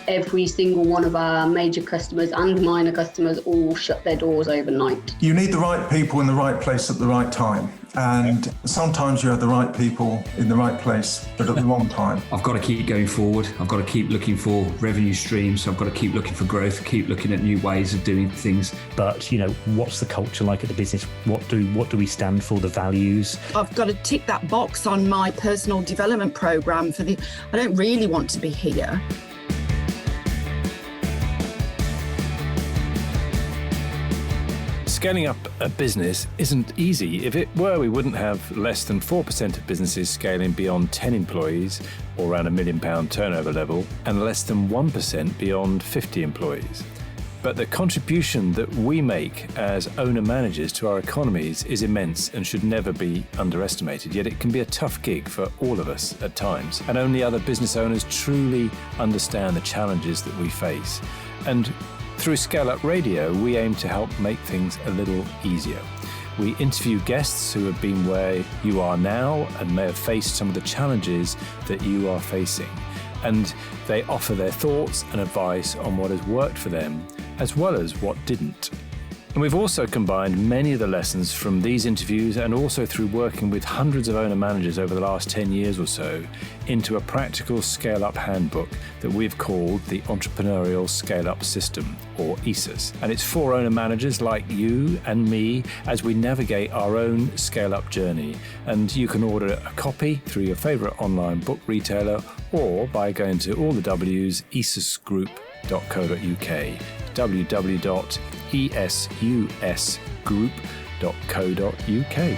every single one of our major customers and minor customers all shut their doors overnight. You need the right people in the right place at the right time. And sometimes you have the right people in the right place, but at the wrong time. I've got to keep going forward. I've got to keep looking for revenue streams. I've got to keep looking for growth, keep looking at new ways of doing things. But, what's the culture like at the business? What do we stand for, the values? I've got to tick that box on my personal development program I don't really want to be here. Scaling up a business isn't easy. If it were, we wouldn't have less than 4% of businesses scaling beyond 10 employees or around £1 million turnover level, and less than 1% beyond 50 employees. But the contribution that we make as owner-managers to our economies is immense and should never be underestimated, yet it can be a tough gig for all of us at times. And only other business owners truly understand the challenges that we face. And through ScaleUp Radio, we aim to help make things a little easier. We interview guests who have been where you are now and may have faced some of the challenges that you are facing. And they offer their thoughts and advice on what has worked for them, as well as what didn't. And we've also combined many of the lessons from these interviews and also through working with hundreds of owner managers over the last 10 years or so into a practical scale-up handbook that we've called the Entrepreneurial Scale-Up System, or ESUS. And it's for owner managers like you and me as we navigate our own scale-up journey. And you can order a copy through your favorite online book retailer or by going to all the W's, esusgroup.co.uk, www.esusgroup.co.uk.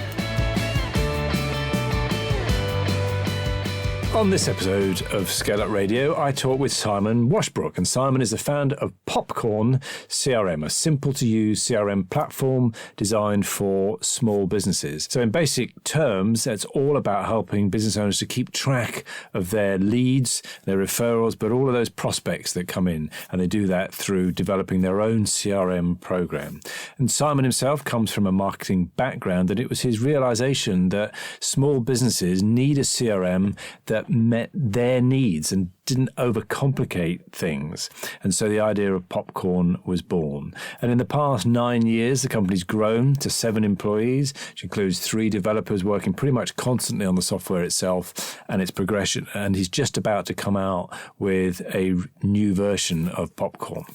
On this episode of ScaleUp Radio, I talk with Simon Washbrook, and Simon is the founder of Popcorn CRM, a simple-to-use CRM platform designed for small businesses. So in basic terms, it's all about helping business owners to keep track of their leads, their referrals, but all of those prospects that come in, and they do that through developing their own CRM program. And Simon himself comes from a marketing background, and it was his realization that small businesses need a CRM that met their needs and didn't overcomplicate things. And so the idea of Popcorn was born. And in the past 9 years, the company's grown to 7 employees, which includes 3 developers working pretty much constantly on the software itself and its progression. And he's just about to come out with a new version of Popcorn.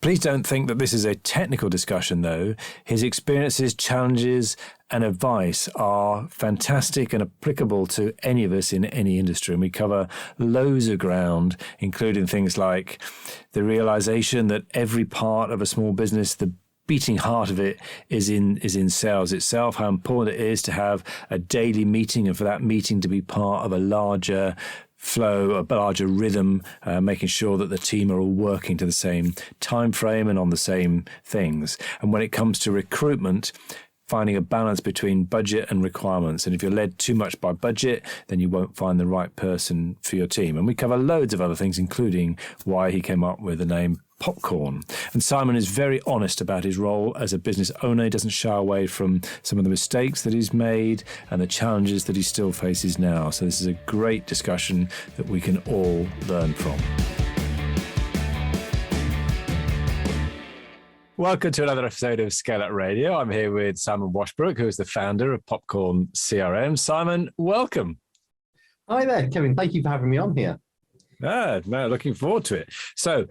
Please don't think that this is a technical discussion, though. His experiences, challenges, and advice are fantastic and applicable to any of us in any industry. And we cover loads of ground, including things like the realization that every part of a small business, the beating heart of it is in sales itself, how important it is to have a daily meeting and for that meeting to be part of a larger flow, a larger rhythm, making sure that the team are all working to the same time frame and on the same things. And when it comes to recruitment, finding a balance between budget and requirements. And if you're led too much by budget, then you won't find the right person for your team. And we cover loads of other things, including why he came up with the name Popcorn. And Simon is very honest about his role as a business owner. He doesn't shy away from some of the mistakes that he's made and the challenges that he still faces now. So this is a great discussion that we can all learn from. Welcome to another episode of ScaleUp Radio. I'm here with Simon Washbrook, who is the founder of Popcorn CRM. Simon, welcome. Hi there, Kevin. Thank you for having me on here. No, looking forward to it. So,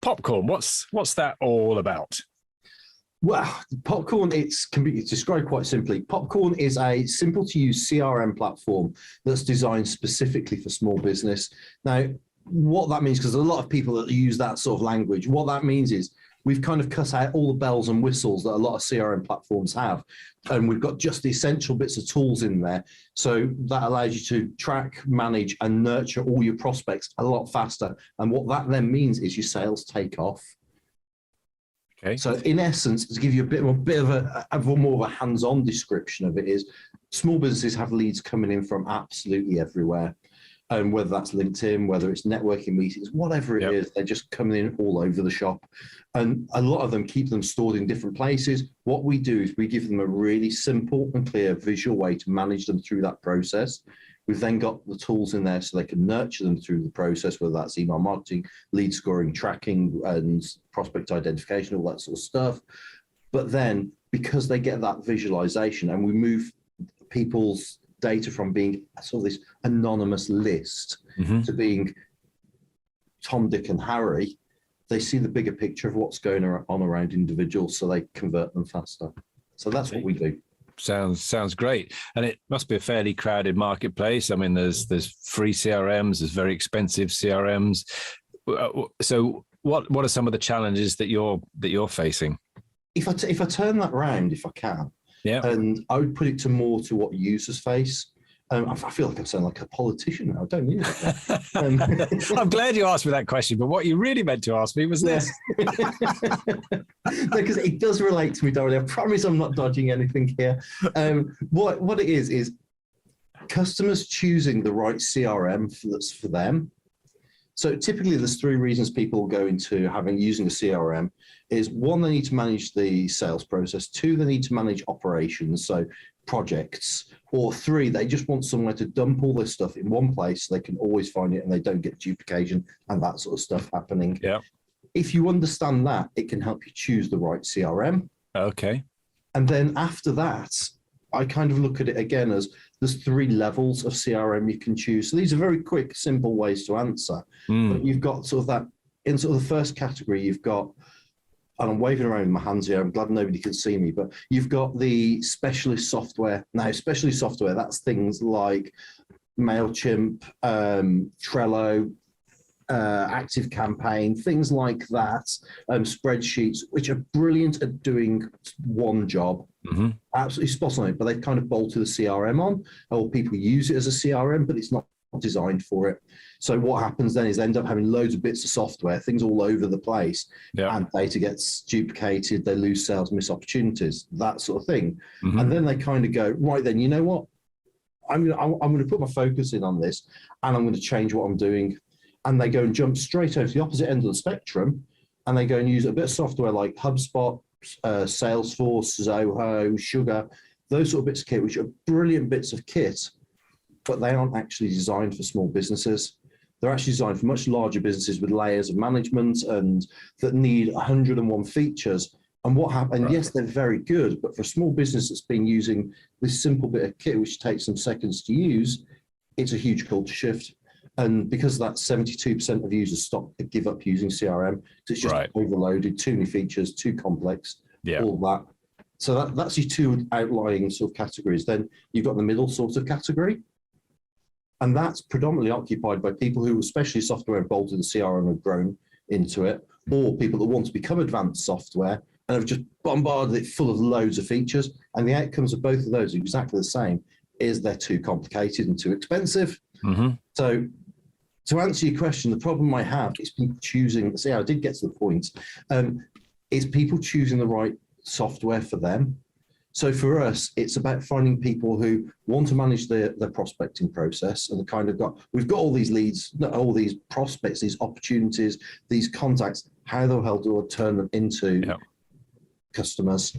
Popcorn, what's that all about? Well, Popcorn, can be described quite simply. Popcorn is a simple-to-use CRM platform that's designed specifically for small business. Now, what that means, because there's a lot of people that use that sort of language, what that means is we've kind of cut out all the bells and whistles that a lot of CRM platforms have. And we've got just the essential bits of tools in there. So that allows you to track, manage, and nurture all your prospects a lot faster. And what that then means is your sales take off. Okay. So in essence, to give you a bit of a more of a hands-on description of it is, small businesses have leads coming in from absolutely everywhere. And whether that's LinkedIn, whether it's networking meetings, whatever it is, they're just coming in all over the shop. And a lot of them keep them stored in different places. What we do is we give them a really simple and clear visual way to manage them through that process. We've then got the tools in there so they can nurture them through the process, whether that's email marketing, lead scoring, tracking, and prospect identification, all that sort of stuff. But then because they get that visualization and we move people's data from being sort of this anonymous list to being Tom, Dick, and Harry, they see the bigger picture of what's going on around individuals, so they convert them faster. So that's what we do. Sounds great. And it must be a fairly crowded marketplace. I mean, there's free CRMs, there's very expensive CRMs. So what are some of the challenges that you're facing? If I turn that around, if I can, and I would put it to more to what users face. I feel like I'm sounding like a politician now, don't you? I'm glad you asked me that question, but what you really meant to ask me was this. Because it does relate to me, Dorothy. I promise I'm not dodging anything here. What it is customers choosing the right CRM that's for them. So typically there's three reasons people go into using a CRM. Is one, they need to manage the sales process. Two, they need to manage operations, so projects. Or three, they just want somewhere to dump all this stuff in one place so they can always find it and they don't get duplication and that sort of stuff happening. Yeah. If you understand that, it can help you choose the right CRM. Okay. And then after that, I kind of look at it again as there's three levels of CRM you can choose. So these are very quick, simple ways to answer. But you've got sort of that, in sort of the first category, you've got, and I'm waving around with my hands here, I'm glad nobody can see me, but you've got the specialist software. Now, specialist software, that's things like MailChimp, Trello, ActiveCampaign, things like that, spreadsheets, which are brilliant at doing one job. Absolutely spot on it, but they've kind of bolted the CRM on, or people use it as a CRM, but it's not designed for it. So what happens then is they end up having loads of bits of software, things all over the place, and data gets duplicated, they lose sales, miss opportunities, that sort of thing. And then they kind of go, right then, you know what? I'm going to put my focus in on this, and I'm going to change what I'm doing. And they go and jump straight over to the opposite end of the spectrum, and they go and use a bit of software like HubSpot, Salesforce, Zoho, Sugar, those sort of bits of kit, which are brilliant bits of kit, but they aren't actually designed for small businesses. They're actually designed for much larger businesses with layers of management and that need 101 features. And what happened? Right. Yes, they're very good, but for a small business that's been using this simple bit of kit, which takes some seconds to use, it's a huge culture shift. And because of that, 72% of users give up using CRM. So it's just overloaded, too many features, too complex, all that. So that's your two outlying sort of categories. Then you've got the middle sort of category. And that's predominantly occupied by people who, especially software, have bolted the CRM and have grown into it, or people that want to become advanced software and have just bombarded it full of loads of features. And the outcomes of both of those are exactly the same, is they're too complicated and too expensive. So to answer your question, the problem I have is people choosing, I did get to the point, is people choosing the right software for them. So for us, it's about finding people who want to manage their prospecting process, and we've got all these leads, all these prospects, these opportunities, these contacts, how the hell do I turn them into customers?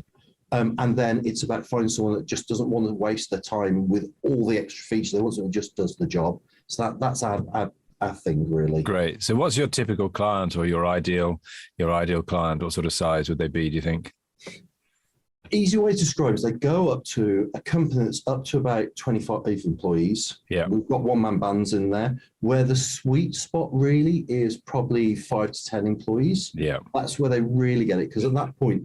And then it's about finding someone that just doesn't want to waste their time with all the extra features. They want someone who just does the job. So that's our thing, really. Great. So what's your typical client or your ideal client? What sort of size would they be, do you think? Easy way to describe is they go up to a company that's up to about 25 employees. Yeah. We've got one-man bands in there, where the sweet spot really is probably 5 to 10 employees. Yeah. That's where they really get it, because at that point,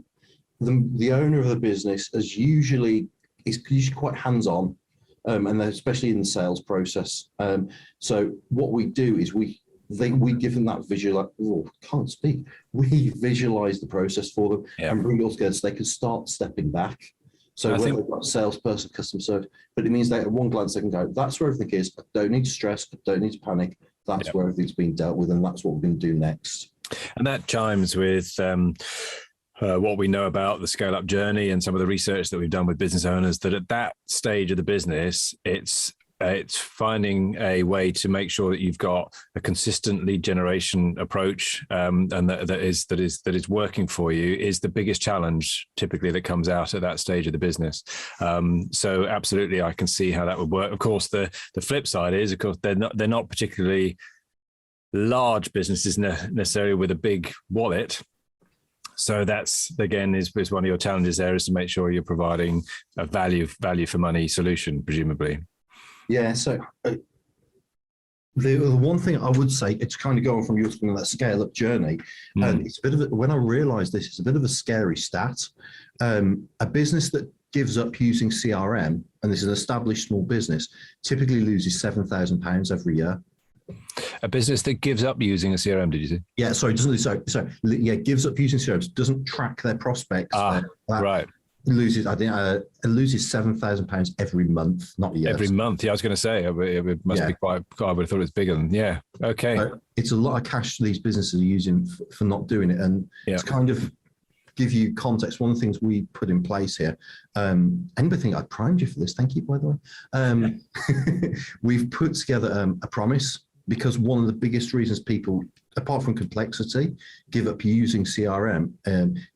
the owner of the business is usually quite hands-on, and especially in the sales process. So what we do is we give them that we visualize the process for them and bring it all together so they can start stepping back. So whether they've got a salesperson, customer service, but it means that at one glance they can go, that's where everything is. I don't need to stress. I don't need to panic. That's where everything's being dealt with, and that's what we're going to do next. And that chimes with what we know about the scale-up journey and some of the research that we've done with business owners, that at that stage of the business, it's it's finding a way to make sure that you've got a consistent lead generation approach, and that is working for you is the biggest challenge typically that comes out at that stage of the business. So absolutely, I can see how that would work. Of course, the flip side is, of course, they're not particularly large businesses necessarily with a big wallet. So that's, again, is one of your challenges there, is to make sure you're providing a value for money solution, presumably. Yeah. So the one thing I would say, it's kind of going from your talking about that scale up journey, and it's a bit of when I realised this, it's a bit of a scary stat. A business that gives up using CRM, and this is an established small business, typically loses £7,000 every year. A business that gives up using a CRM, did you say? Yeah, sorry, gives up using CRM, doesn't track their prospects. Right. Loses, I think, it loses £7,000 every month, not a year. Every month, yeah. I was going to say it must be quite. I would have thought it's bigger than. Yeah. Okay. It's a lot of cash these businesses are using for not doing it, and it's kind of give you context. One of the things we put in place here. Anybody think I primed you for this? Thank you, by the way. We've put together a promise. Because one of the biggest reasons people, apart from complexity, give up using CRM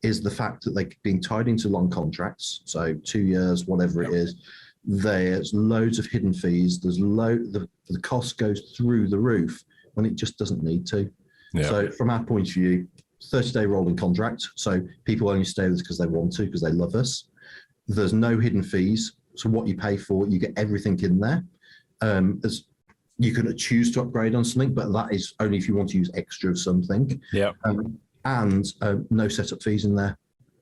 is the fact that they've been tied into long contracts, so 2 years, whatever it is. There's loads of hidden fees. There's the cost goes through the roof when it just doesn't need to. Yeah. So from our point of view, 30-day rolling contract. So people only stay with us because they want to, because they love us. There's no hidden fees. So what you pay for, you get everything in there. You can choose to upgrade on something, but that is only if you want to use extra of something. Yeah. And no setup fees in there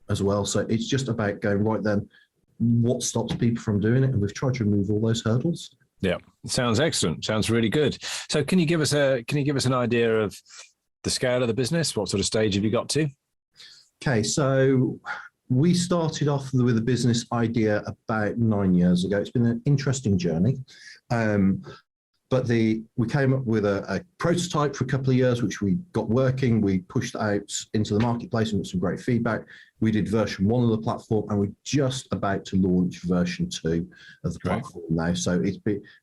as well. So it's just about going, right then, what stops people from doing it? And we've tried to remove all those hurdles. Yeah, sounds excellent. Sounds really good. So can you give us an idea of the scale of the business? What sort of stage have you got to? Okay, so we started off with a business idea about 9 years ago. It's been an interesting journey. But we came up with a prototype for a couple of years, which we got working. We pushed out into the marketplace and got some great feedback. We did version 1 of the platform, and we're just about to launch version 2 of the platform now. So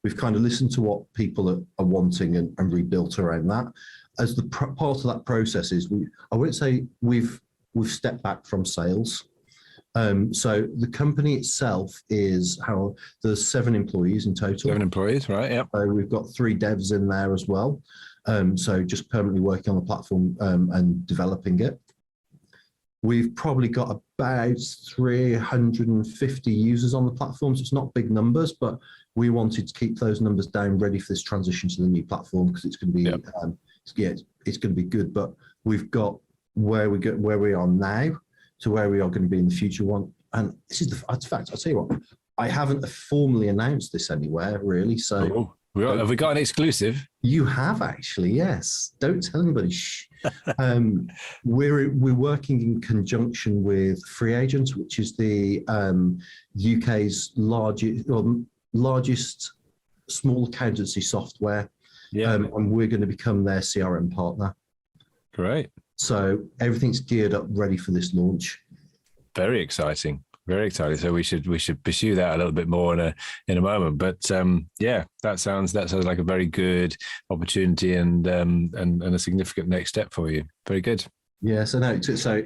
we've kind of listened to what people are wanting and rebuilt around that. As the part of that process is, I wouldn't say we've stepped back from sales. So the company itself there's 7 employees in total. 7 employees, right? Yeah. We've got 3 devs in there as well. So just permanently working on the platform and developing it. We've probably got about 350 users on the platform. So it's not big numbers, but we wanted to keep those numbers down, ready for this transition to the new platform, because it's going to be, it's going to be good. But we've got where we are now to where we are going to be in the future one. And this is the fact, I'll tell you what, I haven't formally announced this anywhere, really. So have we got an exclusive? You have, actually, yes. Don't tell anybody. Shh. We're working in conjunction with Free Agent, which is the UK's largest small accountancy software. Yeah. And we're going to become their CRM partner. Great. So everything's geared up, ready for this launch. Very exciting. Very exciting. So we should pursue that a little bit more in a moment. But that sounds like a very good opportunity and a significant next step for you. Very good. Yeah. So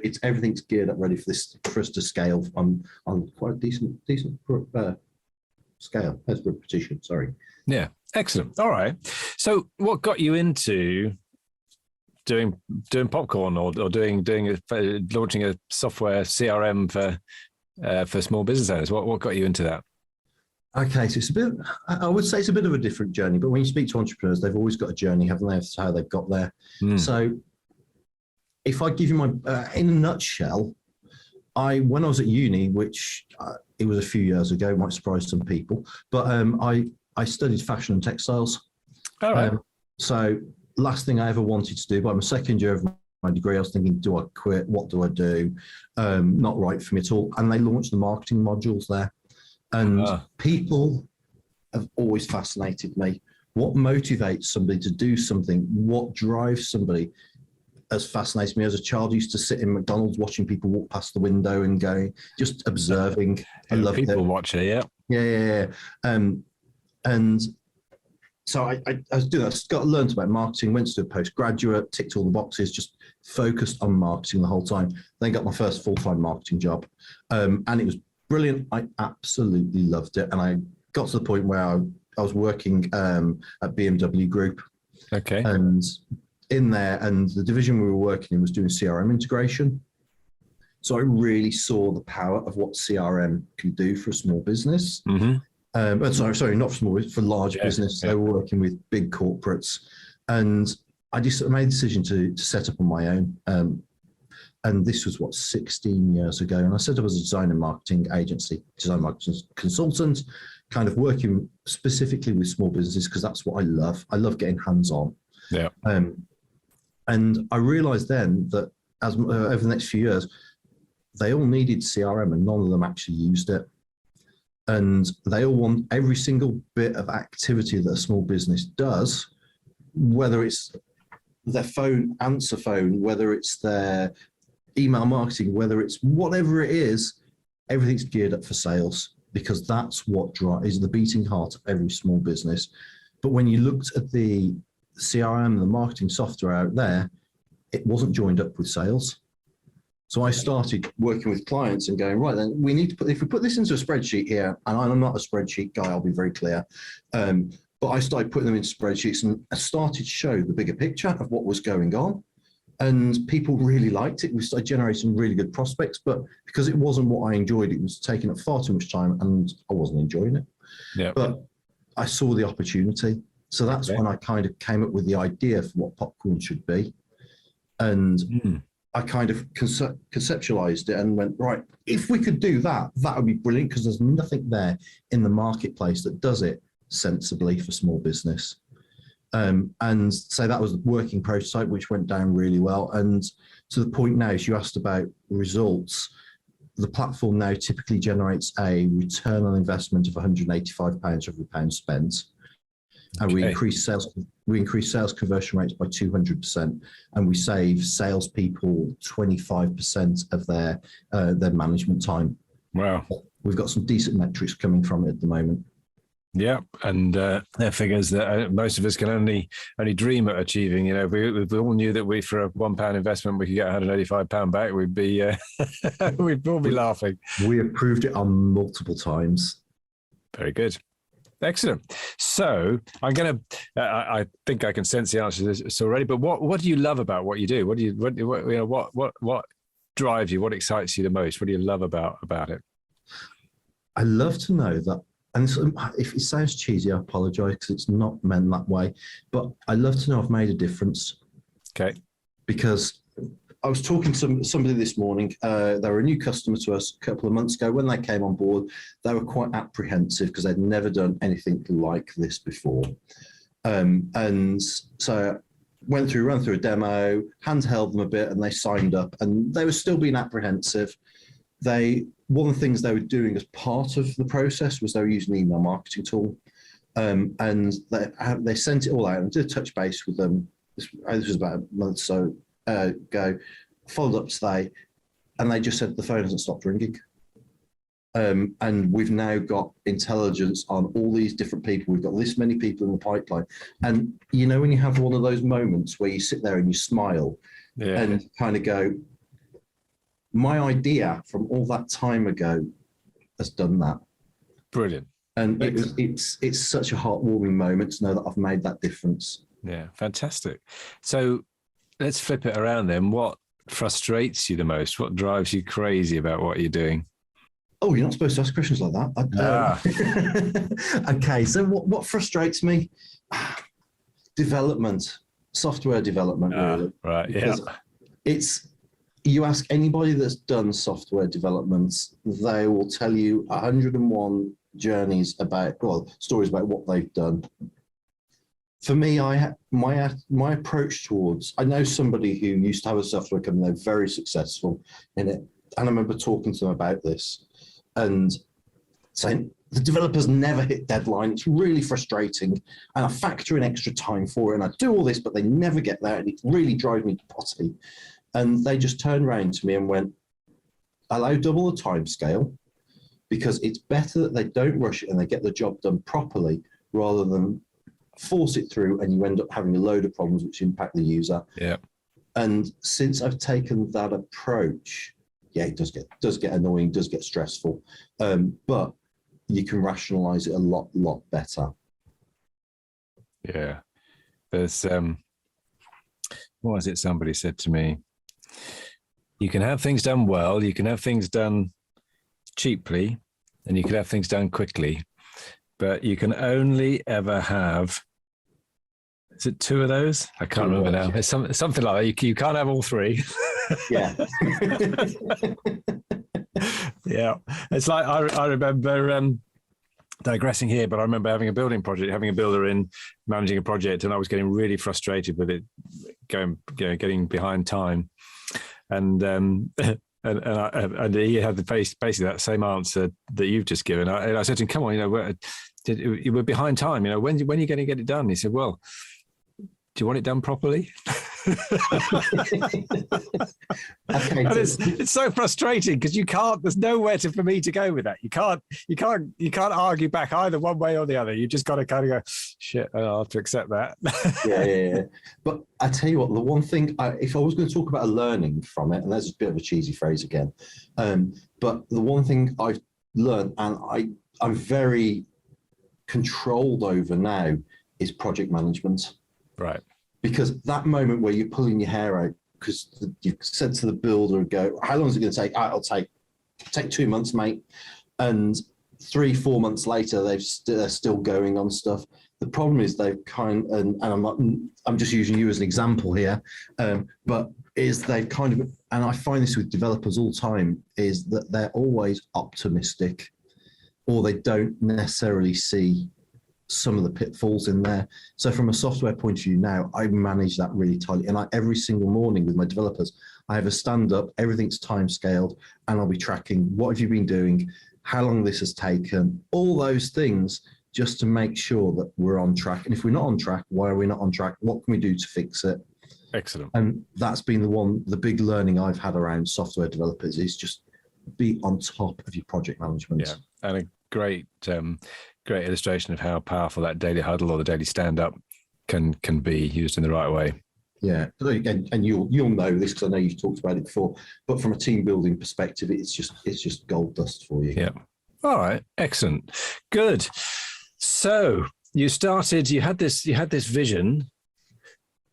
it's everything's geared up, ready for us to scale on quite a decent scale. That's repetition. Sorry. Yeah. Excellent. All right. So what got you into doing Popcorn or launching a software CRM for small business owners? What got you into that? Okay, so I would say it's a bit of a different journey, but when you speak to entrepreneurs, they've always got a journey, haven't they? That's how they've got there. So if I give you in a nutshell, when I was at uni, which it was a few years ago, might surprise some people, but I studied fashion and textiles. All right. So last thing I ever wanted to do, by my second year of my degree, I was thinking, do I quit? What do I do? Not right for me at all. And they launched the marketing modules there. And people have always fascinated me. What motivates somebody to do something? What drives somebody has fascinated me. As a child, I used to sit in McDonald's watching people walk past the window and just observing. I love people watcher, yeah. Yeah. And So I was doing that, got learned about marketing, went to do a postgraduate, ticked all the boxes, just focused on marketing the whole time. Then got my first full-time marketing job. And it was brilliant. I absolutely loved it. And I got to the point where I was working at BMW Group. Okay. And in there, and the division we were working in was doing CRM integration. So I really saw the power of what CRM can do for a small business. Mm-hmm. Sorry, not for small, for large business. They were working with big corporates, and I just made the decision to set up on my own. And this was 16 years ago. And I set up as a design and marketing agency, design marketing consultant, kind of working specifically with small businesses because that's what I love. I love getting hands-on. Yeah. And I realized then that as over the next few years, they all needed CRM and none of them actually used it. And they all want every single bit of activity that a small business does, whether it's their phone, answer phone, whether it's their email marketing, whether it's whatever it is, everything's geared up for sales because that's what is the beating heart of every small business. But when you looked at the CRM, the marketing software out there, it wasn't joined up with sales. So I started working with clients and going, right, then we need to if we put this into a spreadsheet here, and I'm not a spreadsheet guy, I'll be very clear. But I started putting them into spreadsheets and I started to show the bigger picture of what was going on. And people really liked it. We started generating really good prospects, but because it wasn't what I enjoyed, it was taking up far too much time and I wasn't enjoying it. Yeah. But I saw the opportunity. So that's when I kind of came up with the idea for what Popcorn should be. And I kind of conceptualized it and went, right, if we could do that, that would be brilliant because there's nothing there in the marketplace that does it sensibly for small business. And so that was the working prototype, which went down really well. And to the point now, as you asked about results, the platform now typically generates a return on investment of £185 for every pound spent. And we increase sales conversion rates by 200%, and we save salespeople 25% of their management time. Wow. We've got some decent metrics coming from it at the moment. Yeah, and they're figures that most of us can only dream of achieving. You know, if we all knew that for a £1 investment we could get £185 back, we'd be we'd all be laughing. We have proved it on multiple times. Very good. Excellent. So I'm going to, I think I can sense the answer to this already, but what do you love about what you do? What drives you? What excites you the most? What do you love about it? I love to know that, and if it sounds cheesy, I apologize because it's not meant that way, but I love to know I've made a difference. Okay. Because I was talking to somebody this morning. They were a new customer to us a couple of months ago. When they came on board, they were quite apprehensive because they'd never done anything like this before. And so ran through a demo, handheld them a bit, and they signed up. And they were still being apprehensive. One of the things they were doing as part of the process was they were using an email marketing tool. And they sent it all out and did a touch base with them. This was about a month or so ago, followed up today, and they just said the phone hasn't stopped ringing. And we've now got intelligence on all these different people. We've got this many people in the pipeline. And you know, when you have one of those moments where you sit there and you smile and kind of go, my idea from all that time ago has done that. Brilliant. And it's such a heartwarming moment to know that I've made that difference. Yeah, fantastic. So let's flip it around then. What frustrates you the most? What drives you crazy about what you're doing? Oh, you're not supposed to ask questions like that. Okay, so what frustrates me? Development, software development, really. Right, Because you ask anybody that's done software development, they will tell you 101 stories about what they've done. For me, my approach towards, I know somebody who used to have a software company, they're very successful in it. And I remember talking to them about this and saying, the developers never hit deadline. It's really frustrating. And I factor in extra time for it. And I do all this, but they never get there. And it really drives me potty. And they just turned around to me and went, allow double the time scale, because it's better that they don't rush it and they get the job done properly rather than force it through, and you end up having a load of problems which impact the user. Yeah. And since I've taken that approach, yeah, it does get annoying, does get stressful, but you can rationalize it a lot better. Yeah. There's what was it somebody said to me? You can have things done well, you can have things done cheaply, and you can have things done quickly, but you can only ever have, is it 2 of those? I can't remember now. It's something like that. You can't have all 3. Yeah. Yeah. It's like, I remember, digressing here, but I remember having a building project, having a builder in, managing a project, and I was getting really frustrated with it getting behind time. And he had basically that same answer that you've just given. I said to him, come on, we're behind time. When are you going to get it done? He said, well, do you want it done properly? Okay, and it's so frustrating because there's nowhere for me to go with that. You can't argue back either one way or the other. You just got to kind of go, shit, I'll have to accept that. Yeah. But I tell you what, the one thing, if I was going to talk about a learning from it, and that's a bit of a cheesy phrase again, but the one thing I've learned, and I'm very controlled over now, is project management. Right. Because that moment where you're pulling your hair out, because you've said to the builder, go, how long is it going to take? It'll take 2 months, mate. And 3-4 months later, they're still going on stuff. The problem is they've and I'm just using you as an example here, but is they've kind of, and I find this with developers all the time, is that they're always optimistic, or they don't necessarily see some of the pitfalls in there. So from a software point of view now, I manage that really tightly. And every single morning with my developers, I have a stand up, everything's time scaled, and I'll be tracking what have you been doing, how long this has taken, all those things, just to make sure that we're on track. And if we're not on track, why are we not on track? What can we do to fix it? Excellent. And that's been the big learning I've had around software developers, is just be on top of your project management. Yeah, and a great illustration of how powerful that daily huddle or the daily stand-up can be used in the right way. Yeah, and you'll know this because I know you've talked about it before. But from a team building perspective, it's just gold dust for you. Yeah. All right. Excellent. Good. So you had this vision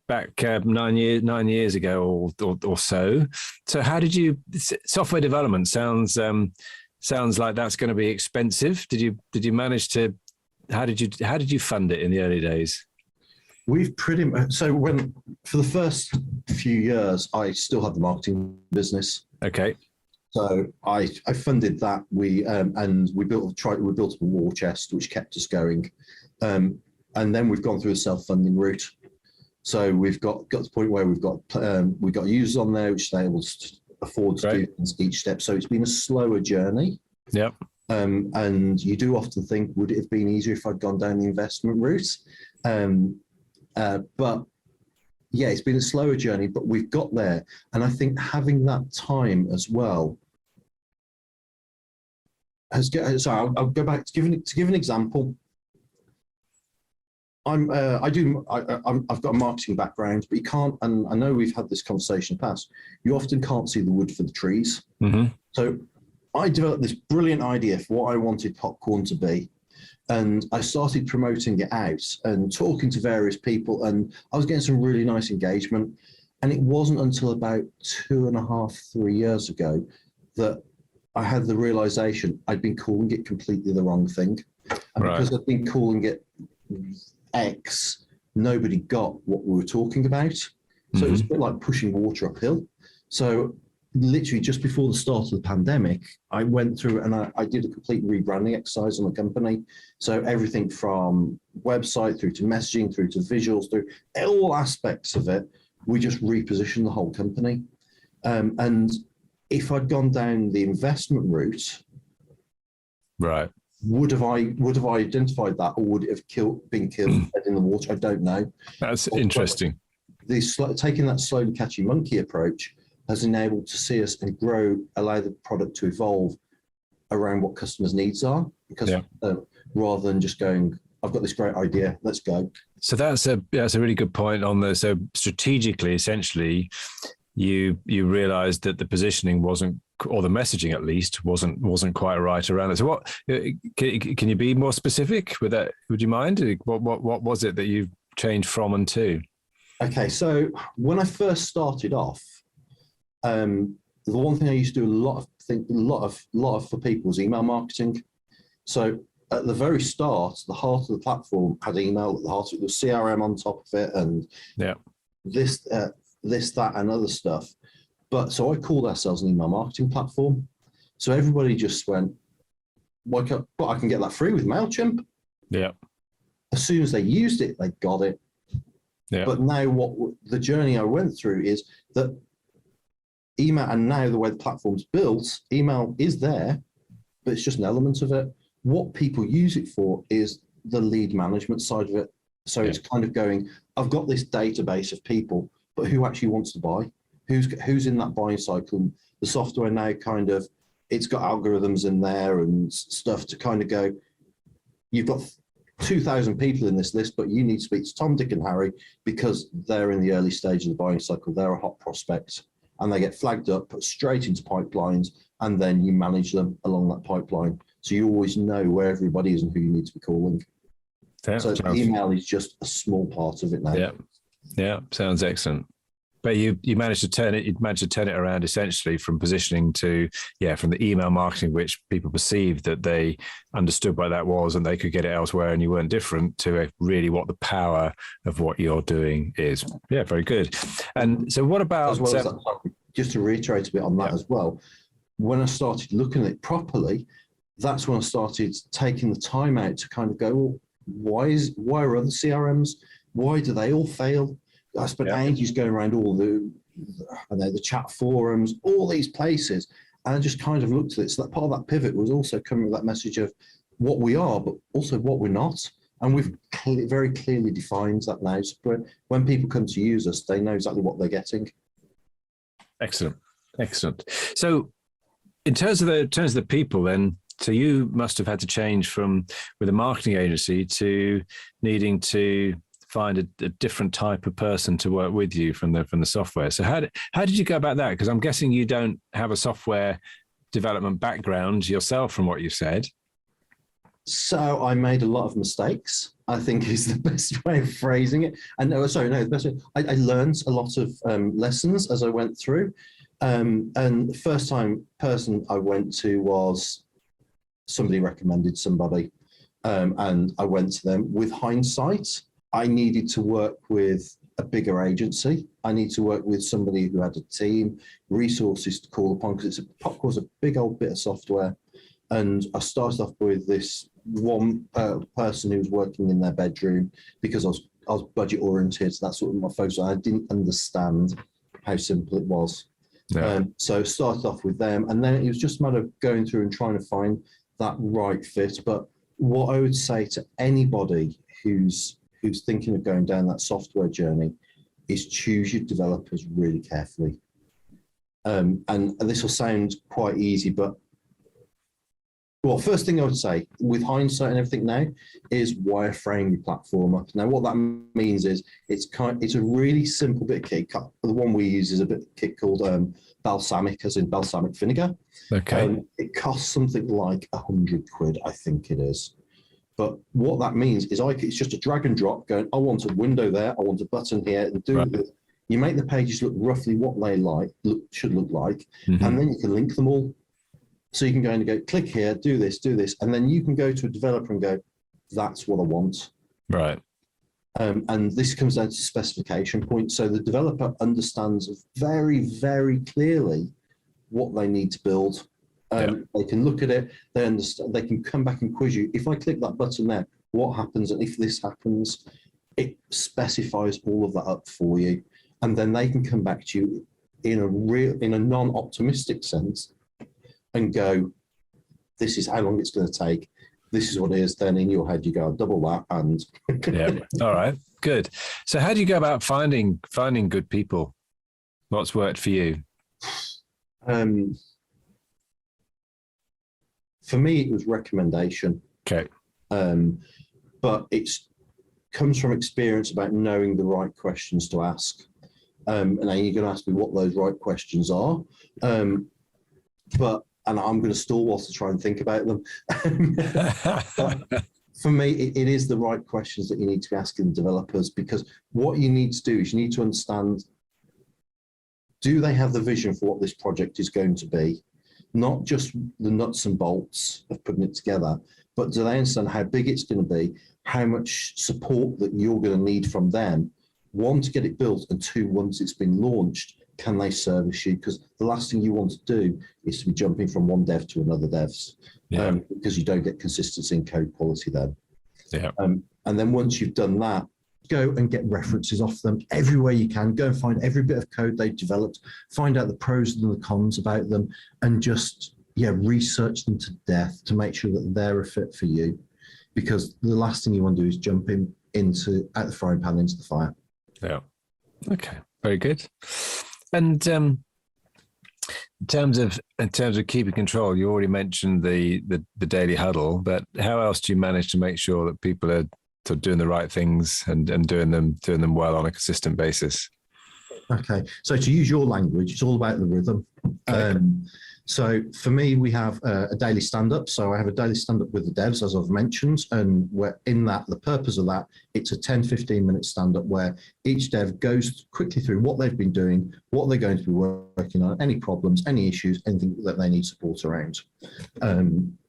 back 9 years ago or so. So how did you? Software development sounds like that's going to be expensive. Did you manage to? How did you fund it in the early days? We've pretty much, for the first few years, I still had the marketing business. Okay. So I funded that. We built up a war chest which kept us going, and then we've gone through a self-funding route. So we've got to the point where we've got users on there which they're able to afford to do things each step. So it's been a slower journey. Yep. And you do often think, would it have been easier if I'd gone down the investment route? But yeah, it's been a slower journey, but we've got there. And I think having that time as well so I'll go back to give an example. I've got a marketing background, but you can't, and I know we've had this conversation in the past, you often can't see the wood for the trees. Mm-hmm. So I developed this brilliant idea for what I wanted Popcorn to be. And I started promoting it out and talking to various people, and I was getting some really nice engagement. And it wasn't until about 2.5-3 years ago that I had the realization I'd been calling it completely the wrong thing. And because I'd been calling it X, nobody got what we were talking about. So it was a bit like pushing water uphill. So literally just before the start of the pandemic, I went through and I did a complete rebranding exercise on the company. So everything from website through to messaging, through to visuals, through all aspects of it, we just repositioned the whole company. And if I'd gone down the investment route, right, would have I identified that, or would it have been killed in the water? I don't know. That's interesting. Taking that slowly catching monkey approach has enabled to see us and grow, allow the product to evolve around what customers' needs are, because rather than just going, I've got this great idea, let's go. So that's a really good point on the, so strategically, essentially, you realized that the positioning wasn't, or the messaging at least wasn't quite right around it. So what, can you be more specific with that? Would you mind? What was it that you changed from and to? Okay, so when I first started off, the one thing I used to do a lot of for people was email marketing. So at the very start, the heart of the platform had email at the heart of it. There was CRM on top of it, and this, that, and other stuff. But so I called ourselves an email marketing platform. So everybody just went, "Well, I can get that free with MailChimp." Yeah. As soon as they used it, they got it. Yeah. But now what the journey I went through is that email, and now the way the platform's built, email is there, but it's just an element of it. What people use it for is the lead management side of it. So it's kind of going, I've got this database of people, but who actually wants to buy? Who's in that buying cycle? The software now kind of, it's got algorithms in there and stuff to kind of go, you've got 2,000 people in this list, but you need to speak to Tom, Dick, and Harry because they're in the early stage of the buying cycle. They're a hot prospect, and they get flagged up, put straight into pipelines, and then you manage them along that pipeline. So you always know where everybody is and who you need to be calling. So email is just a small part of it now. Yeah, sounds excellent. But you managed to turn it around essentially from positioning to, from the email marketing, which people perceived that they understood what that was and they could get it elsewhere and you weren't different, to really what the power of what you're doing is. Yeah, very good. And so what about... As well as that, just to reiterate a bit on that as well, when I started looking at it properly, that's when I started taking the time out to kind of go, well, why are other CRMs, why do they all fail? I spent ages going around all the chat forums, all these places, and I just kind of looked at it. So that part of that pivot was also coming with that message of what we are, but also what we're not. And we've very clearly defined that now. So when people come to use us, they know exactly what they're getting. Excellent. So in terms of the people then, so you must have had to change from with a marketing agency to needing to find a different type of person to work with you from the software. So how did you go about that? Because I'm guessing you don't have a software development background yourself, from what you said. So I made a lot of mistakes, I think is the best way of phrasing it. And the best way, I learned a lot of lessons as I went through. And the first time person I went to was somebody recommended somebody, and I went to them. With hindsight, I needed to work with a bigger agency. I need to work with somebody who had a team, resources to call upon, because Popcorn's a big old bit of software. And I started off with this one person who was working in their bedroom because I was budget oriented. So that's what my focus was. I didn't understand how simple it was. Yeah. So started off with them, and then it was just a matter of going through and trying to find that right fit. But what I would say to anybody who's thinking of going down that software journey is choose your developers really carefully. And this will sound quite easy, but first thing I would say with hindsight and everything now is wireframe your platform up. Now, what that means is it's a really simple bit of kit. The one we use is a bit of kit called balsamic, as in balsamic vinegar. Okay. It costs something like £100, I think it is. But what that means is it's just a drag and drop going, I want a window there, I want a button here, and do this. You make the pages look roughly what they should look like, and then you can link them all. So you can go and go, click here, do this, and then you can go to a developer and go, that's what I want. Right. And this comes down to specification point. So the developer understands very, very clearly what they need to build. They can look at it, they understand, they can come back and quiz you. If I click that button there, what happens? And if this happens, it specifies all of that up for you. And then they can come back to you in a non-optimistic sense and go, this is how long it's going to take. This is what it is. Then in your head, you go, double that. And all right, good. So how do you go about finding good people? What's worked for you? For me, it was recommendation. Okay. But it's comes from experience about knowing the right questions to ask. And now you're going to ask me what those right questions are. And I'm going to stall whilst I try and think about them. But for me, it is the right questions that you need to be asking developers, because what you need to do is you need to understand, do they have the vision for what this project is going to be? Not just the nuts and bolts of putting it together, but do they understand how big it's going to be, how much support that you're going to need from them, one, to get it built, and two, once it's been launched, can they service you? Because the last thing you want to do is to be jumping from one dev to another devs, because you don't get consistency in code quality then. Yeah. And then once you've done that, go and get references off them everywhere you can. Go and find every bit of code they've developed, find out the pros and the cons about them, and just research them to death to make sure that they're a fit for you. Because the last thing you want to do is jump out the frying pan into the fire. Yeah. Okay. Very good. And in terms of keeping control, you already mentioned the daily huddle, but how else do you manage to make sure that people are sort of doing the right things and doing them well on a consistent basis? Okay, so to use your language, it's all about the rhythm. Okay. So for me, we have a daily stand-up. So I have a daily stand-up with the devs, as I've mentioned, and we're in that, the purpose of that, it's a 10-15 minute stand-up where each dev goes quickly through what they've been doing, what they're going to be working on, any problems, any issues, anything that they need support around.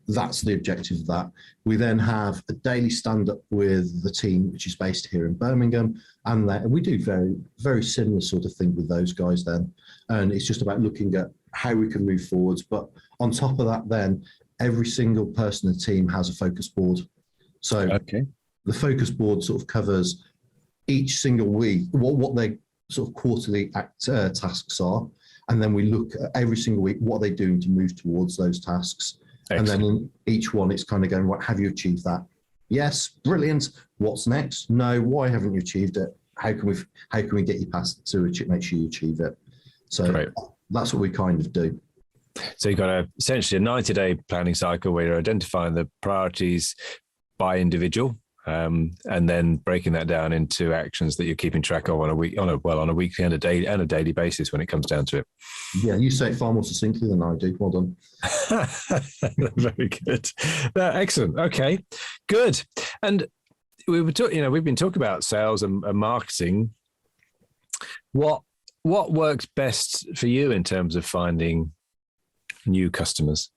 That's the objective of that. We then have a daily stand-up with the team, which is based here in Birmingham, and we do very, very similar sort of thing with those guys then. And it's just about looking at how we can move forwards. But on top of that, then every single person in the team has a focus board. So the focus board sort of covers each single week what their sort of quarterly tasks are, and then we look at every single week what they're doing to move towards those tasks. Excellent. And then in each one, it's kind of going, right, have you achieved that? Yes, brilliant. What's next? No, why haven't you achieved it? How can we get you past to make sure you achieve it? So that's what we kind of do. So you've got essentially a 90-day planning cycle where you're identifying the priorities by individual, and then breaking that down into actions that you're keeping track of on a weekly and a daily basis when it comes down to it. Yeah, you say it far more succinctly than I do. Well done. Very good. Excellent. Okay, good. And we've been talking about sales and marketing. What works best for you in terms of finding new customers?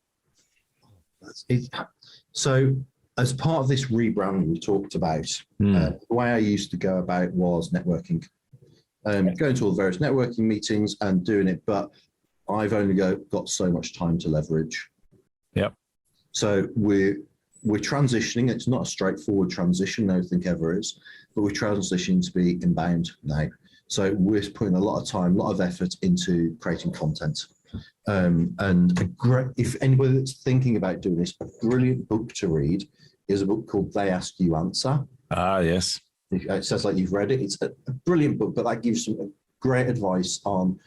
So as part of this rebranding we talked about, the way I used to go about was networking, going to all the various networking meetings and doing it, but I've only got so much time to leverage. Yep. So we're transitioning. It's not a straightforward transition, no think ever is, but we're transitioning to be inbound now. So we're putting a lot of time, a lot of effort into creating content. If anybody that's thinking about doing this, a brilliant book to read is a book called They Ask You Answer. Ah, yes. It sounds like you've read it. It's a brilliant book, but that gives some great advice on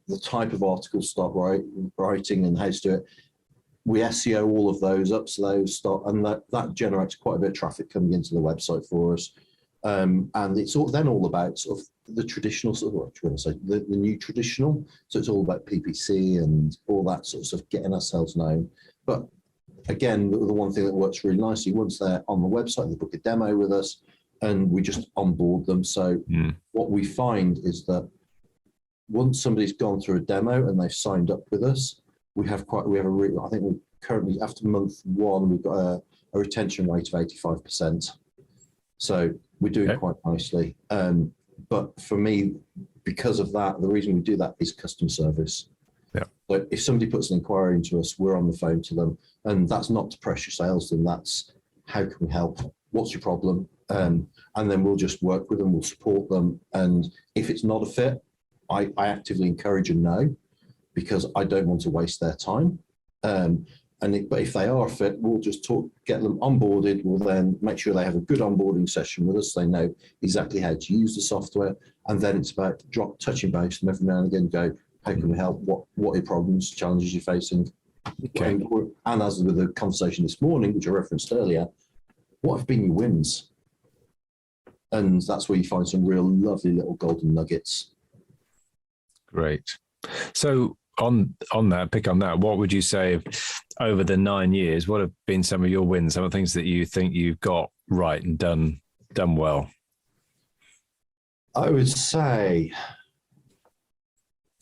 the type of articles start writing and how to do it. We SEO all of those up, so those start, and that generates quite a bit of traffic coming into the website for us. And it's all about sort of the traditional sort of, what do you want to say, the new traditional. So it's all about PPC and all that sort of stuff, getting ourselves known. But again, the one thing that works really nicely, once they're on the website, they book a demo with us and we just onboard them. So what we find is that once somebody's gone through a demo and they've signed up with us, I think we currently, after month one, we've got a retention rate of 85%. So we're doing quite nicely. But for me, because of that, the reason we do that is customer service. Yeah. So if somebody puts an inquiry into us, we're on the phone to them, and that's not to pressure sales them. That's how can we help? What's your problem? And then we'll just work with them. We'll support them. And if it's not a fit, I actively encourage a no, because I don't want to waste their time. But if they are a fit, we'll just get them onboarded. We'll then make sure they have a good onboarding session with us. They know exactly how to use the software. And then it's about touching base and every now and again go, how can we help? What are your problems, challenges you're facing? Okay. And as with the conversation this morning, which I referenced earlier, what have been your wins? And that's where you find some real lovely little golden nuggets. Great. So on that, pick on that, what would you say over the 9 years, what have been some of your wins, some of the things that you think you've got right and done well? I would say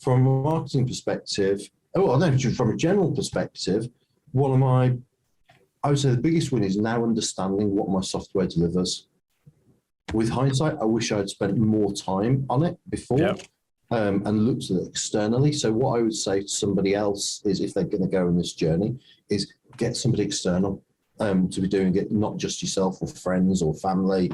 from a marketing perspective, from a general perspective, I would say the biggest win is now understanding what my software delivers. With hindsight, I wish I'd spent more time on it before and looked at it externally. So what I would say to somebody else is, if they're going to go on this journey, is get somebody external to be doing it, not just yourself or friends or family.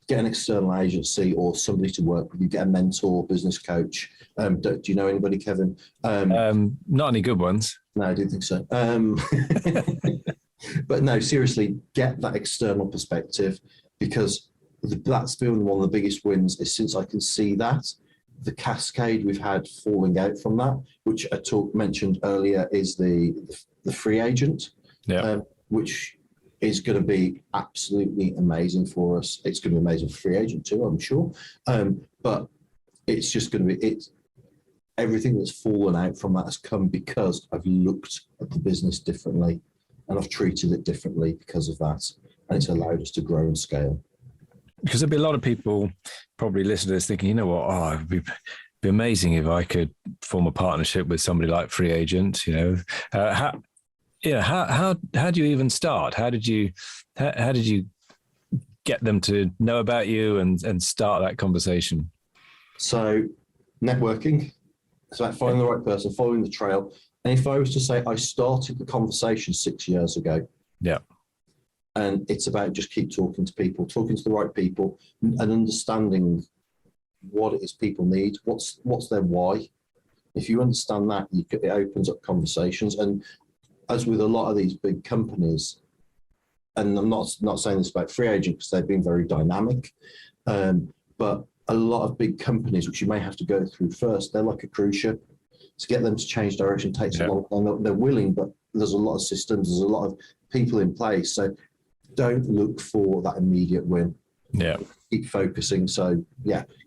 Get an external agency or somebody to work with you. Get a mentor, business coach. Do you know anybody, Kevin? Not any good ones. No, I didn't think so. But no, seriously, get that external perspective, because that's been one of the biggest wins is since I can see that. The cascade we've had falling out from that, which I mentioned earlier, is the free agent, which is going to be absolutely amazing for us. It's going to be amazing for free agent too, I'm sure. But it's just going to be everything that's fallen out from that has come because I've looked at the business differently and I've treated it differently because of that, and it's allowed us to grow and scale. Because there'll be a lot of people probably listening to this thinking, you know what, it'd be amazing if I could form a partnership with somebody like Free Agent. How do you even start? How did you get them to know about you and start that conversation? So networking, it's about finding the right person, following the trail. And if I was to say I started the conversation 6 years ago, and it's about just keep talking to people, talking to the right people, and understanding what it is people need, what's their why. If you understand that, it opens up conversations. And as with a lot of these big companies, and I'm not saying this about Free Agent because they've been very dynamic, but a lot of big companies, which you may have to go through first, they're like a cruise ship. To get them to change direction takes a long time. They're willing, but there's a lot of systems, there's a lot of people in place. So don't look for that immediate win. Keep focusing. So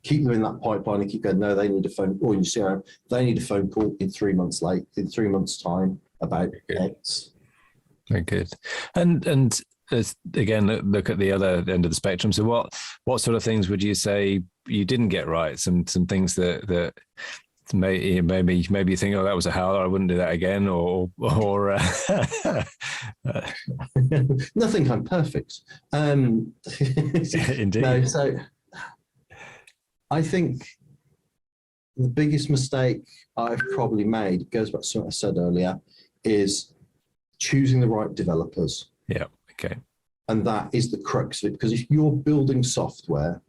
keep them in that pipeline and keep going. No, they need a phone, or in your CRM, they need a phone call in 3 months in 3 months time about X. Very good. And again, look at the other end of the spectrum. So what sort of things would you say you didn't get right? Some things that maybe you think, oh, that was a howler, I wouldn't do that again, or nothing. I'm perfect. Indeed. No, so I think the biggest mistake I've probably made, goes back to what I said earlier, is choosing the right developers. Okay. And that is the crux of it, because if you're building software,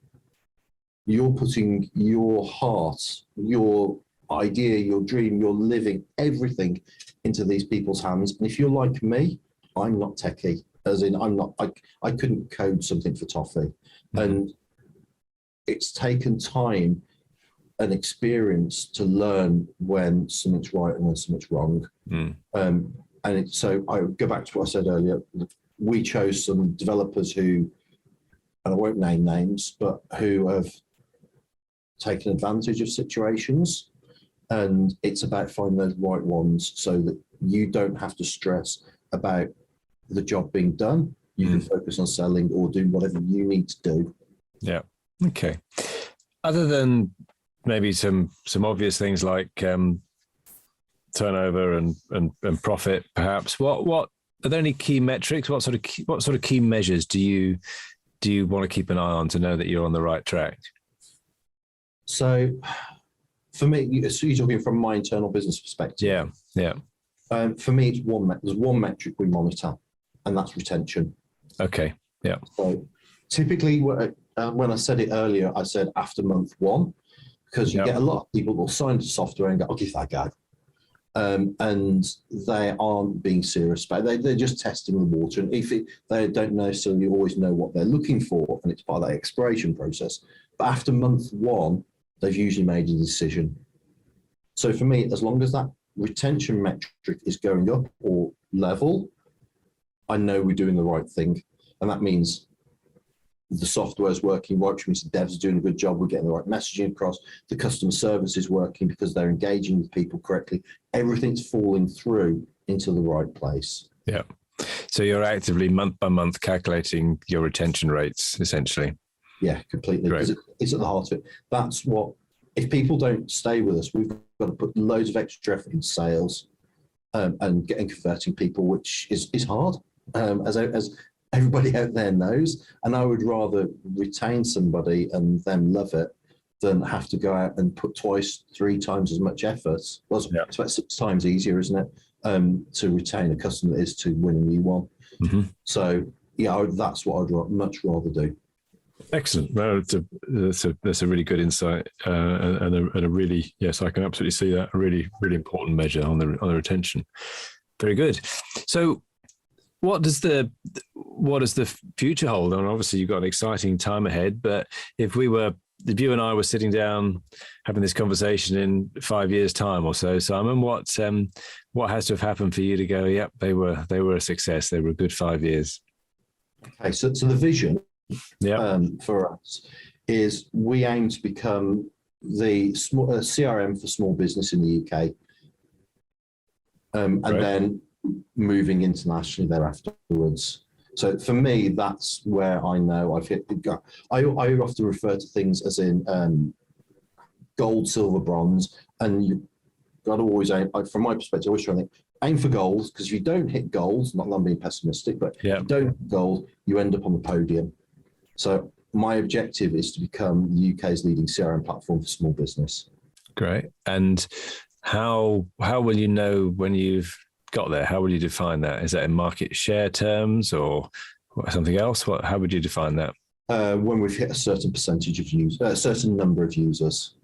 you're putting your heart, your idea, your dream, your living, everything into these people's hands. And if you're like me, I'm not techie, as in I couldn't code something for toffee. And it's taken time and experience to learn when something's right and when something's wrong. So I go back to what I said earlier. We chose some developers who, and I won't name names, but who have taken advantage of situations. And it's about finding those right ones so that you don't have to stress about the job being done. You can focus on selling or doing whatever you need to do. Yeah. Okay. Other than maybe some obvious things like turnover and profit, perhaps, what are there any key metrics? What sort of key measures do you want to keep an eye on to know that you're on the right track? So for me, you're talking from my internal business perspective. Yeah. For me, there's one metric we monitor, and that's retention. Okay. Yeah. So typically, when I said it earlier, I said after month one, because you get a lot of people who will sign to software and go, I'll give that a go. And they aren't being serious about it. They're just testing the water. And they don't necessarily always know what they're looking for, and it's part of that exploration process. But after month one, they've usually made a decision. So for me, as long as that retention metric is going up or level, I know we're doing the right thing. And that means the software is working right, which means the devs are doing a good job. We're getting the right messaging across. The customer service is working because they're engaging with people correctly. Everything's falling through into the right place. Yeah. So you're actively month by month calculating your retention rates, essentially. Yeah, completely. Because it's at the heart of it. That's what, if people don't stay with us, we've got to put loads of extra effort in sales and converting people, which is hard, as everybody out there knows. And I would rather retain somebody and them love it than have to go out and put 2-3 times as much effort. Well, it's about 6 times easier, isn't it, to retain a customer than it is to win a new one. Mm-hmm. So, yeah, that's what I'd much rather do. Excellent. No, that's a really good insight, and a really, yes, I can absolutely see that, a really, really important measure on the retention. Very good. So, what does the future hold? And obviously, you've got an exciting time ahead. But if you and I were sitting down having this conversation in 5 years' time or so, Simon, what has to have happened for you to go, yep, they were a success. They were a good 5 years. Okay, so the vision for us is we aim to become the CRM for small business in the UK, and then moving internationally thereafterwards. So for me, that's where I know I've hit the goal. I often refer to things as in gold, silver, bronze, and you've got to always aim, from my perspective, I always try to think, aim for gold, because if you don't hit gold, not that I'm being pessimistic, but if you don't hit gold, you end up on the podium. So my objective is to become the UK's leading CRM platform for small business. Great. And how will you know when you've got there? How will you define that? Is that in market share terms or something else? How would you define that? When we've hit a certain percentage of users, a certain number of users.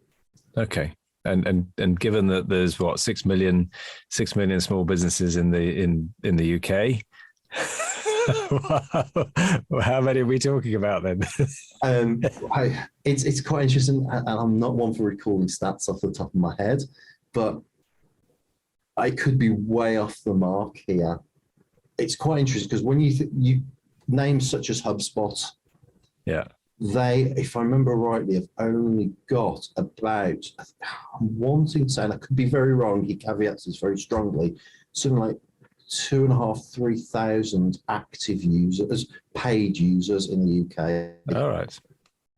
Okay. And given that there's 6 million small businesses in the UK, how many are we talking about then? It's quite interesting, and I'm not one for recalling stats off the top of my head, but I could be way off the mark here. It's quite interesting because when you names such as HubSpot, they, if I remember rightly, have only got about, I'm wanting to say, and I could be very wrong, he caveats this very strongly, something like 2,500-3,000 active users, paid users in the UK. All right.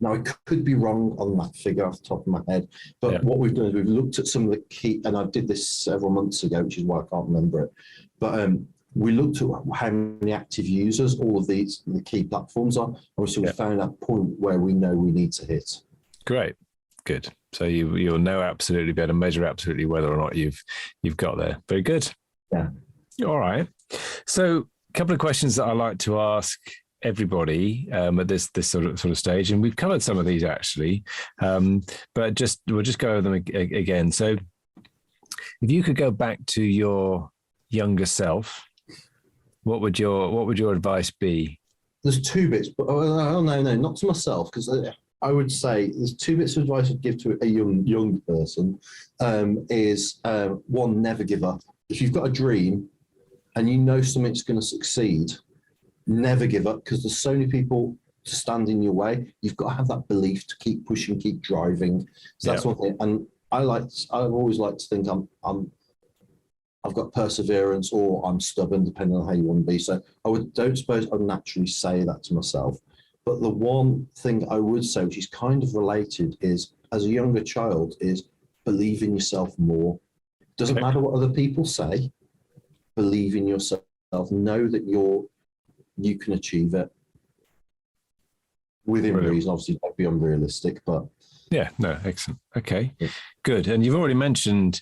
Now, I could be wrong on that figure off the top of my head, but what we've done is we've looked at some of the key, and I did this several months ago, which is why I can't remember it, but we looked at how many active users all of the key platforms are, and we sort of found that point where we know we need to hit. Great. Good. So you'll know absolutely, be able to measure absolutely whether or not you've got there. Very good. Yeah. All right. So a couple of questions that I like to ask everybody at this sort of stage, and we've covered some of these actually, but we'll just go over them again. So if you could go back to your younger self, what would your advice be? There's 2 bits, but no, not to myself, because I would say there's 2 bits of advice I'd give to a young person. Is one, never give up. If you've got a dream and you know something's going to succeed, never give up, because there's so many people to stand in your way. You've got to have that belief to keep pushing, keep driving. So that's one thing. And I've always liked to think I've got perseverance, or I'm stubborn, depending on how you want to be. So don't suppose I would naturally say that to myself. But the one thing I would say, which is kind of related, is as a younger child, is believe in yourself more. Doesn't matter what other people say. Believe in yourself. Know that you can achieve it within reason. Obviously, don't be unrealistic, but excellent. Okay, good. And you've already mentioned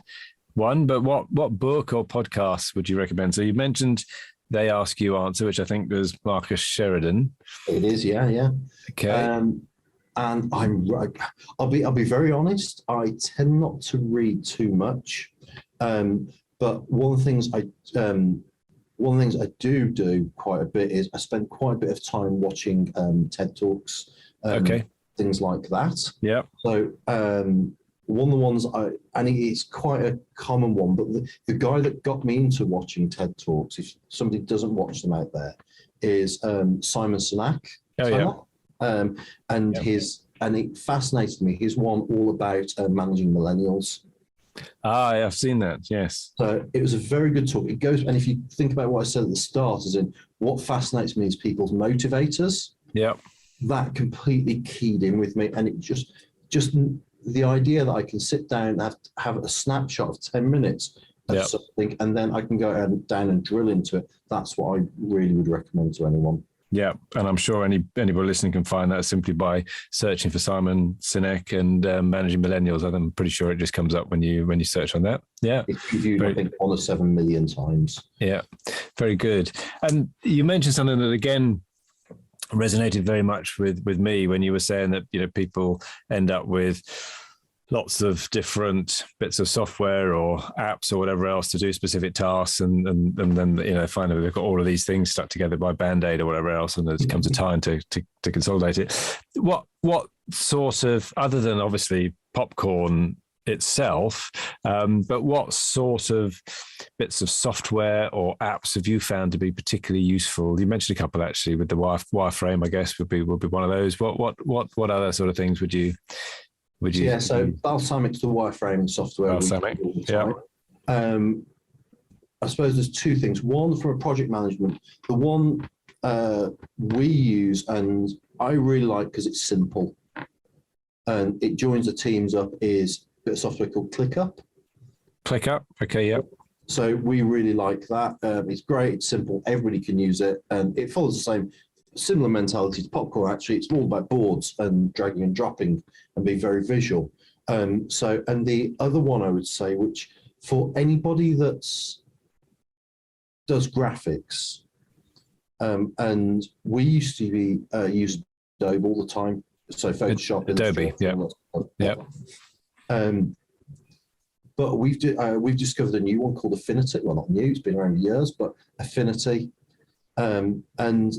one, but what book or podcast would you recommend? So you mentioned They Ask You Answer, which I think was Marcus Sheridan. It is, yeah. Okay. And I'll be very honest. I tend not to read too much, but one of the things I do quite a bit is I spend quite a bit of time watching TED Talks, things like that. Yeah. So one of the ones and it's quite a common one, but the guy that got me into watching TED Talks, if somebody doesn't watch them out there, is Simon Sinek. and it fascinated me. Here's one all about managing millennials. I've seen that. Yes. So it was a very good talk. It goes, and if you think about what I said at the start, as in what fascinates me is people's motivators. Yeah. That completely keyed in with me, and it just the idea that I can sit down and have a snapshot of 10 minutes of something, and then I can go down and drill into it. That's what I really would recommend to anyone. Yeah, and I'm sure anybody listening can find that simply by searching for Simon Sinek and managing millennials. I'm pretty sure it just comes up when you search on that. Yeah, it's viewed, I think, 1 or 7 million times. Yeah, very good. And you mentioned something that again resonated very much with me when you were saying that people end up with lots of different bits of software or apps or whatever else to do specific tasks, and then finally they've got all of these things stuck together by Band-Aid or whatever else, and there comes a time to consolidate it. What sort of, other than obviously Popcorn itself, but what sort of bits of software or apps have you found to be particularly useful? You mentioned a couple actually, with the wireframe, I guess would be one of those. What other sort of things would you? Yeah, so Balsamic's the wireframing software. Balsamic, yeah. I suppose there's two things. One, from a project management, the one we use and I really like because it's simple and it joins the teams up, is a bit of software called ClickUp. ClickUp, okay, yeah. So we really like that. It's great, it's simple, everybody can use it, and it follows the same similar mentality to Popcorn. Actually, it's all about boards and dragging and dropping and be very visual. And the other one I would say, which for anybody that does graphics, and we used to use Adobe all the time, so Photoshop, Adobe, yeah. But we've discovered a new one called Affinity. Well, not new, it's been around years, but Affinity. And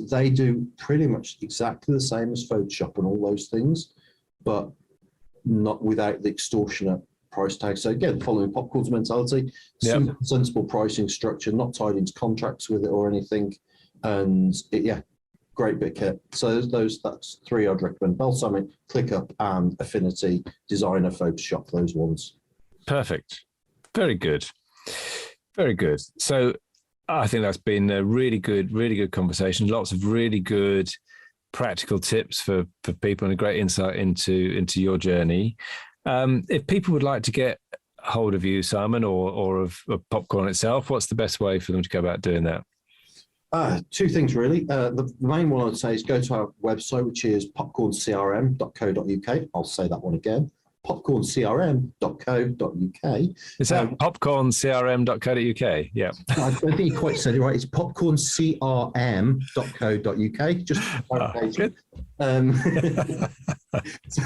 they do pretty much exactly the same as Photoshop and all those things, but not without the extortionate price tag. So again, following Popcorn's mentality, simple, sensible pricing structure, not tied into contracts with it or anything. And great bit kit. So that's 3 I'd recommend: Balsamic, ClickUp, and Affinity Designer Photoshop. Those ones. Perfect. Very good. Very good. So I think that's been a really good conversation. Lots of really good practical tips for people and a great insight into your journey. If people would like to get hold of you, Simon, or of Popcorn itself, what's the best way for them to go about doing that? 2 things really. The main one I'd say is go to our website, which is popcorncrm.co.uk. I'll say that one again. popcorncrm.co.uk. Is that popcorncrm.co.uk? Yeah. I don't think you quite said it right. It's popcorncrm.co.uk. Just good. So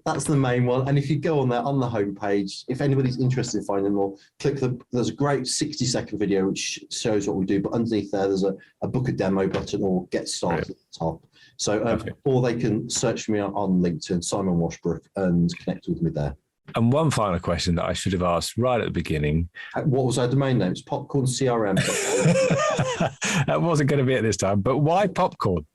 that's the main one. And if you go on there on the homepage, if anybody's interested in finding more, there's a great 60-second video which shows what we do, but underneath there's a book a demo button or get started at the top. So, or they can search for me on LinkedIn, Simon Washbrook, and connect with me there. And one final question that I should have asked right at the beginning. What was our domain name? It's Popcorn CRM. That wasn't going to be at this time, but why Popcorn?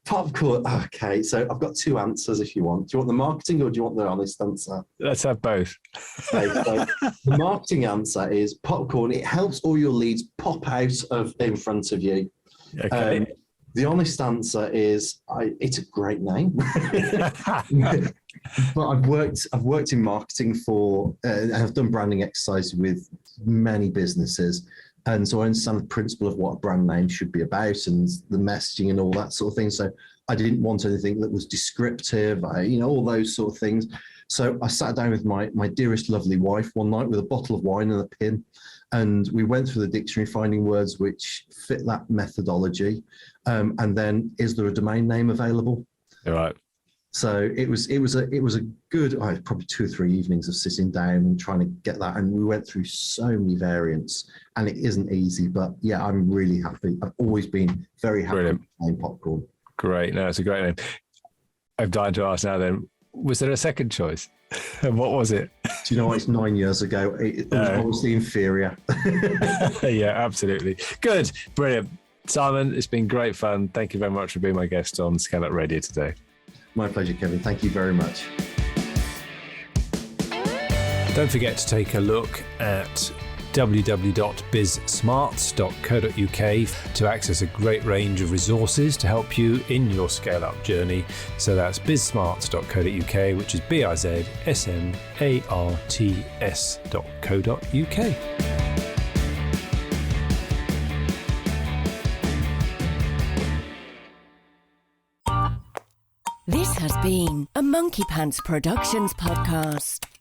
Popcorn. Okay, so I've got 2 answers if you want. Do you want the marketing or do you want the honest answer? Let's have both. Okay, so the marketing answer is Popcorn. It helps all your leads pop out in front of you. Okay. The honest answer is it's a great name. But I've worked in marketing and I've done branding exercises with many businesses. And so I understand the principle of what a brand name should be about and the messaging and all that sort of thing. So I didn't want anything that was descriptive, all those sort of things. So I sat down with my dearest lovely wife one night with a bottle of wine and a pin. And we went through the dictionary finding words which fit that methodology. And then, is there a domain name available? All right. So it was a good, probably 2 or 3 evenings of sitting down and trying to get that. And we went through so many variants, and it isn't easy. But yeah, I'm really happy. I've always been very happy with the name Popcorn. Great. No, it's a great name. I'm dying to ask now then, was there a second choice? And what was it? Do you know what? It's 9 years ago. It was obviously inferior. Yeah, absolutely. Good. Brilliant. Simon, it's been great fun. Thank you very much for being my guest on ScaleUp Radio today. My pleasure, Kevin. Thank you very much. Don't forget to take a look at www.bizsmarts.co.uk to access a great range of resources to help you in your scale-up journey. So that's bizsmarts.co.uk, which is bizsmarts.co.uk. This has been a Monkey Pants Productions podcast.